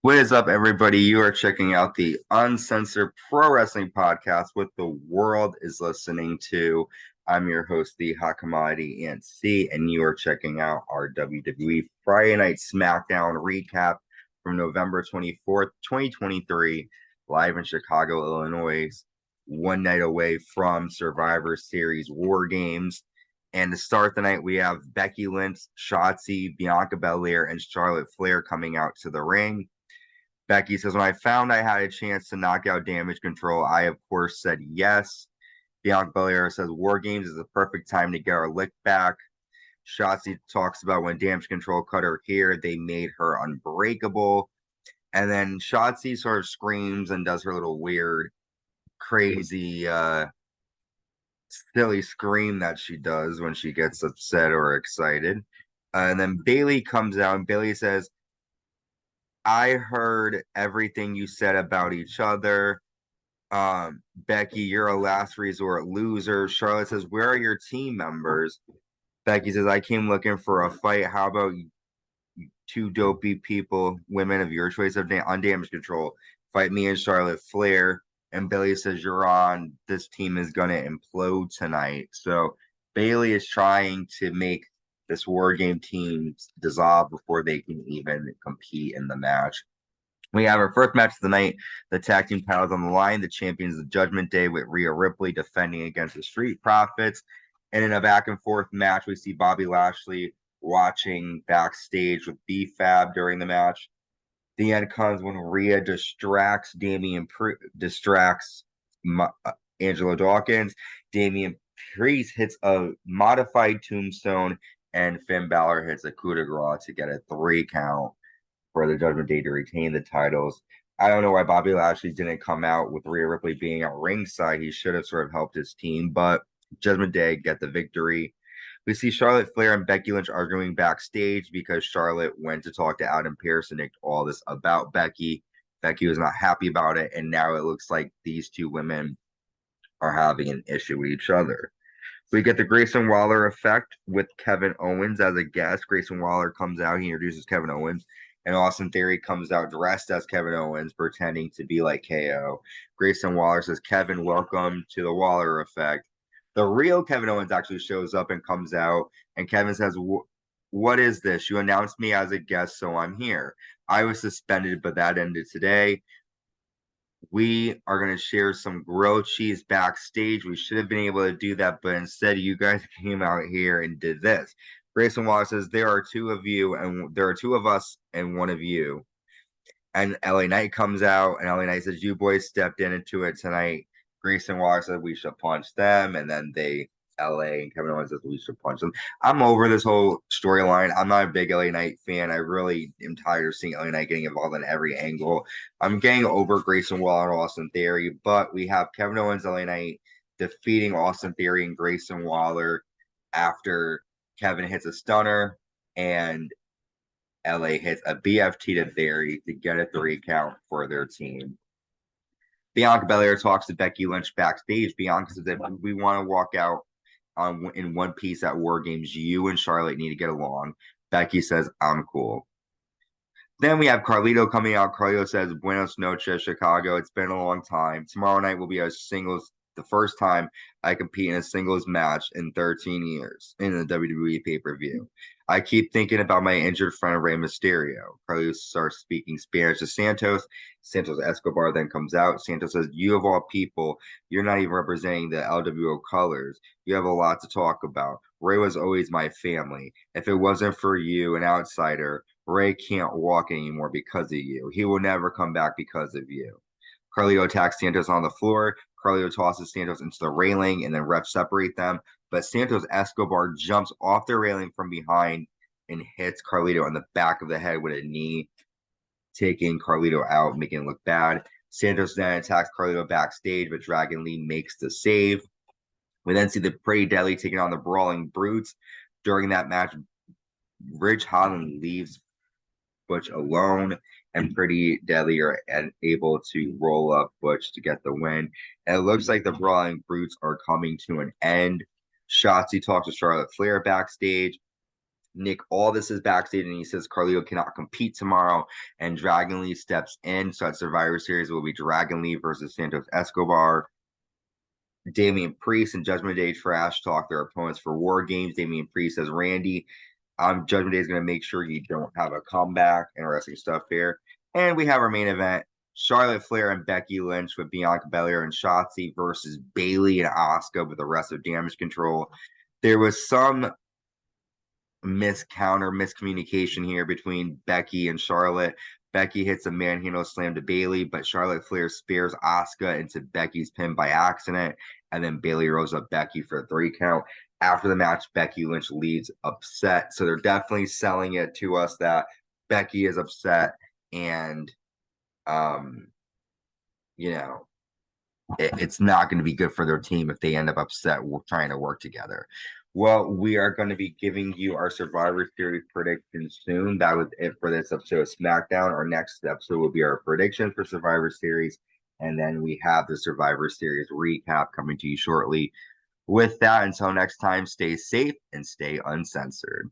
What is up, everybody? You are checking out the Uncensored Pro Wrestling Podcast, what the world is listening to. I'm your host, the Hot Commodity NC, and you are checking out our WWE Friday Night SmackDown recap from November 24th, 2023, live in Chicago, Illinois, one night away from Survivor Series WarGames. And to start the night, we have Becky Lynch, Shotzi, Bianca Belair, and Charlotte Flair coming out to the ring. Becky says, when I found I had a chance to knock out Damage Control, I, of course, said yes. Bianca Belair says, War Games is the perfect time to get our lick back. Shotzi talks about when Damage Control cut her hair, they made her unbreakable. And then Shotzi sort of screams and does her little weird, crazy, silly scream that she does when she gets upset or excited. And then Bayley comes out and Bayley says, I heard everything you said about each other. Becky, you're a last resort loser. Charlotte says, where are your team members? Becky says, I came looking for a fight. How about two dopey people, women of your choice on Damage Control? Fight me and Charlotte Flair. And Bayley says, you're on. This team is going to implode tonight. So Bayley is trying to make this War Game team dissolve before they can even compete in the match. We have our first match of the night. The tag team titles on the line. The champions of Judgment Day with Rhea Ripley defending against the Street Profits. And in a back and forth match, we see Bobby Lashley watching backstage with B-Fab during the match. The end comes when Rhea distracts Angelo Dawkins. Damian Priest hits a modified tombstone, and Finn Balor hits a coup de grace to get a 3 count for the Judgment Day to retain the titles. I don't know why Bobby Lashley didn't come out with Rhea Ripley being at ringside. He should have sort of helped his team, but Judgment Day get the victory. We see Charlotte Flair and Becky Lynch arguing backstage because Charlotte went to talk to Adam Pearce and nicked all this about Becky. Becky was not happy about it, and now it looks like these two women are having an issue with each other. We get the Grayson Waller effect with Kevin Owens as a guest. Grayson Waller comes out, he introduces Kevin Owens, and Austin Theory comes out dressed as Kevin Owens, pretending to be like KO. Grayson Waller says, Kevin, welcome to the Waller effect. The real Kevin Owens actually shows up and comes out, and Kevin says, what is this? You announced me as a guest, so I'm here. I was suspended, but that ended today. We are going to share some grilled cheese backstage. We should have been able to do that, but instead, you guys came out here and did this. Grayson Waller says, there are two of you, and there are two of us, and one of you. And LA Knight comes out, and LA Knight says, you boys stepped into it tonight. Grayson Waller said, we should punch them. And then LA and Kevin Owens says, we should punch them. I'm over this whole storyline. I'm not a big LA Knight fan. I really am tired of seeing LA Knight getting involved in every angle. I'm getting over Grayson Waller and Austin Theory, but we have Kevin Owens, LA Knight defeating Austin Theory and Grayson Waller after Kevin hits a stunner and LA hits a BFT to Theory to get a 3 count for their team. Bianca Belair talks to Becky Lynch backstage. Bianca says that we want to walk out in one piece at War Games. You and Charlotte need to get along. Becky says, I'm cool. Then we have Carlito coming out. Carlito says, Buenos noches, Chicago. It's been a long time. Tomorrow night will be a singles, the first time I compete in a singles match in 13 years in the WWE pay-per-view. I keep thinking about my injured friend Rey Mysterio. Carlito starts speaking Spanish to Santos. Santos Escobar then comes out. Santos says, you of all people, you're not even representing the LWO colors. You have a lot to talk about. Rey was always my family. If it wasn't for you, an outsider, Rey can't walk anymore because of you. He will never come back because of you. Carlito attacks Santos on the floor. Carlito tosses Santos into the railing, and then refs separate them. But Santos Escobar jumps off the railing from behind and hits Carlito in the back of the head with a knee, taking Carlito out, making it look bad. Santos then attacks Carlito backstage, but Dragon Lee makes the save. We then see the Pretty Deadly taking on the Brawling Brutes. During that match, Ridge Holland leaves Butch alone, and Pretty Deadly are able to roll up Butch to get the win. And it looks like the Brawling Brutes are coming to an end. Shotzi talks to Charlotte Flair backstage. Nick Aldis is backstage and he says Carlito cannot compete tomorrow, and Dragon Lee steps in. So at Survivor Series will be Dragon Lee versus Santos Escobar. Damian Priest and Judgment Day trash talk their opponents for WarGames. Damian Priest says, Randy, Judgment Day is going to make sure you don't have a comeback. Interesting stuff here. And we have our main event, Charlotte Flair and Becky Lynch with Bianca Belair and Shotzi versus Bayley and Asuka with the rest of Damage Control. There was some miscommunication here between Becky and Charlotte. Becky hits a manhandle slam to Bayley, but Charlotte Flair spares Asuka into Becky's pin by accident, and then Bayley rolls up Becky for a 3 count. After the match, Becky Lynch leaves upset. So they're definitely selling it to us that Becky is upset, and it's not going to be good for their team if they end up upset trying to work together. Well, we are going to be giving you our Survivor Series predictions soon. That was it for this episode of SmackDown. Our next episode will be our predictions for Survivor Series, and then we have the Survivor Series recap coming to you shortly. With that, until next time, stay safe and stay uncensored.